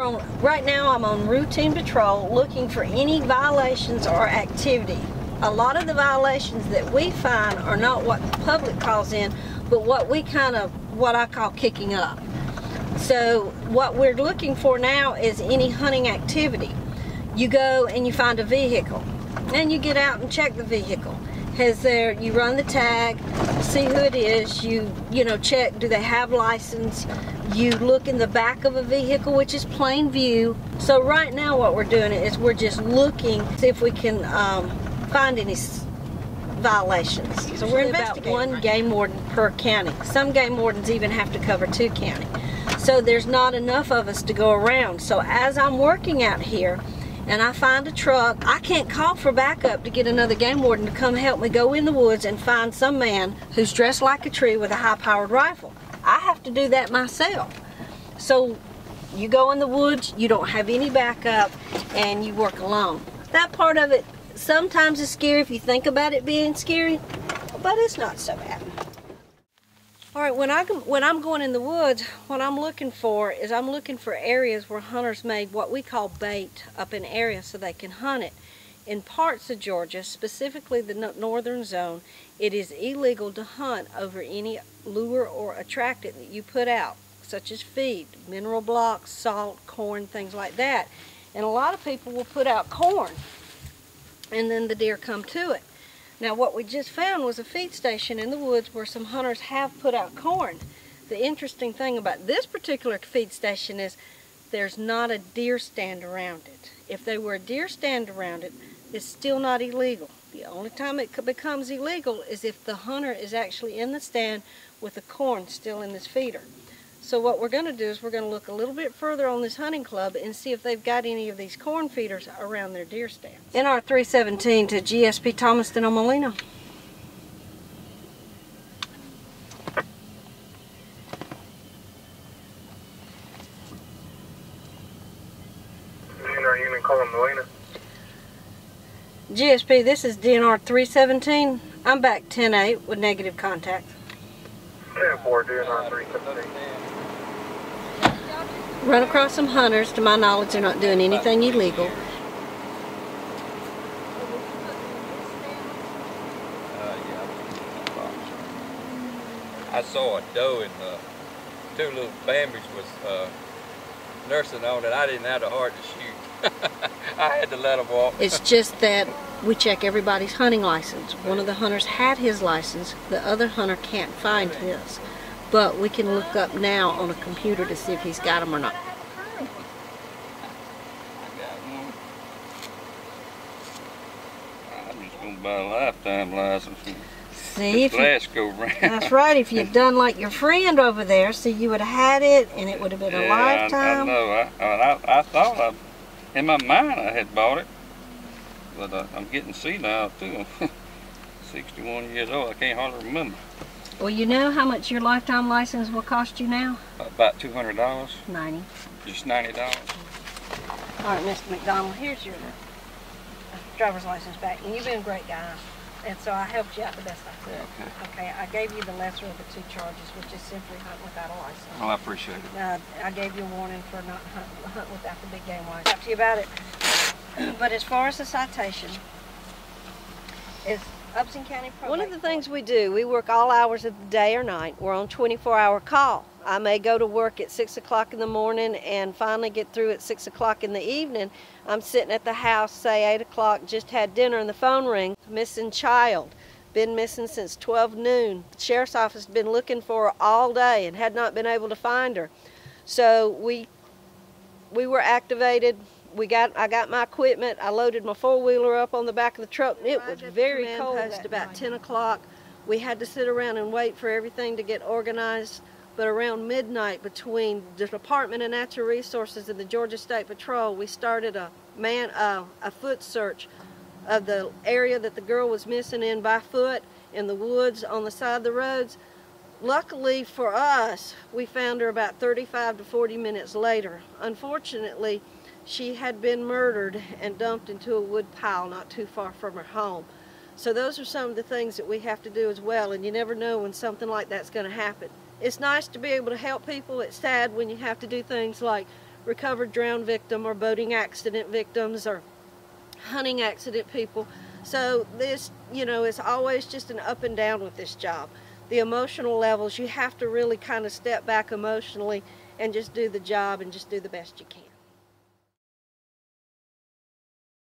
Right now I'm on routine patrol looking for any violations or activity. A lot of the violations that we find are not what the public calls in, but what I call kicking up. So what we're looking for now is any hunting activity. You go and you find a vehicle, and you get out and check the vehicle. You run the tag, see who it is, you check, do they have license? You look in the back of a vehicle, which is plain view. So right now what we're doing is we're just looking, see if we can find any violations. So we're investigating about one game warden per county. Some game wardens even have to cover 2 counties. So there's not enough of us to go around. So as I'm working out here, and I find a truck, I can't call for backup to get another game warden to come help me go in the woods and find some man who's dressed like a tree with a high-powered rifle. I have to do that myself. So you go in the woods, you don't have any backup, and you work alone. That part of it sometimes is scary if you think about it being scary, but it's not so bad. All right, when I'm going in the woods, what I'm looking for is I'm looking for areas where hunters made what we call bait up in areas so they can hunt it. In parts of Georgia, specifically the northern zone, it is illegal to hunt over any lure or attractant that you put out, such as feed, mineral blocks, salt, corn, things like that. And a lot of people will put out corn, and then the deer come to it. Now what we just found was a feed station in the woods where some hunters have put out corn. The interesting thing about this particular feed station is there's not a deer stand around it. If there were a deer stand around it, it's still not illegal. The only time it becomes illegal is if the hunter is actually in the stand with the corn still in this feeder. So what we're going to do is we're going to look a little bit further on this hunting club and see if they've got any of these corn feeders around their deer stands. DNR 317 to GSP Thomaston on Molino. DNR unit calling Molina. GSP, this is DNR 317. I'm back 10-8 with negative contact. 10-4 DNR 317. Run across some hunters. To my knowledge, they're not doing anything illegal. I saw a doe and 2 little bambies was nursing on it. I didn't have the heart to shoot. I had to let them walk. It's just that we check everybody's hunting license. One of the hunters had his license. The other hunter can't find his. But we can look up now on a computer to see if he's got them or not. I'm just going to buy a lifetime license. See, Go around. That's right. If you'd done like your friend over there, see, you would have had it, and it would have been a lifetime. I know. I thought in my mind I had bought it, but I'm getting senile too. 61 years old. I can't hardly remember. Well, you know how much your lifetime license will cost you now? About $200. $90. Just $90. All right, Mr. McDonald, here's your driver's license back. And you've been a great guy. And so I helped you out the best I could. Okay, I gave you the lesser of the 2 charges, which is simply hunt without a license. Well, I appreciate it. I gave you a warning for not hunt without the big game license. Talk to you about it. But as far as the citation, is Upson County Probate. One of the things we do, we work all hours of the day or night. We're on 24-hour call. I may go to work at 6 o'clock in the morning and finally get through at 6 o'clock in the evening. I'm sitting at the house, say 8 o'clock, just had dinner and the phone rings. Missing child, been missing since 12 noon. The sheriff's office has been looking for her all day and had not been able to find her. So we were activated. I got my equipment. I loaded my 4-wheeler up on the back of the truck. It was very cold at about 10 o'clock. We had to sit around and wait for everything to get organized. But around midnight, between the Department of Natural Resources and the Georgia State Patrol, we started a foot search of the area that the girl was missing in by foot, in the woods, on the side of the roads. Luckily for us, we found her about 35 to 40 minutes later. Unfortunately, she had been murdered and dumped into a wood pile not too far from her home. So those are some of the things that we have to do as well, and you never know when something like that's going to happen. It's nice to be able to help people. It's sad when you have to do things like recovered drowned victim or boating accident victims or hunting accident people. So this, you know, is always just an up and down with this job. The emotional levels, you have to really kind of step back emotionally and just do the job and just do the best you can.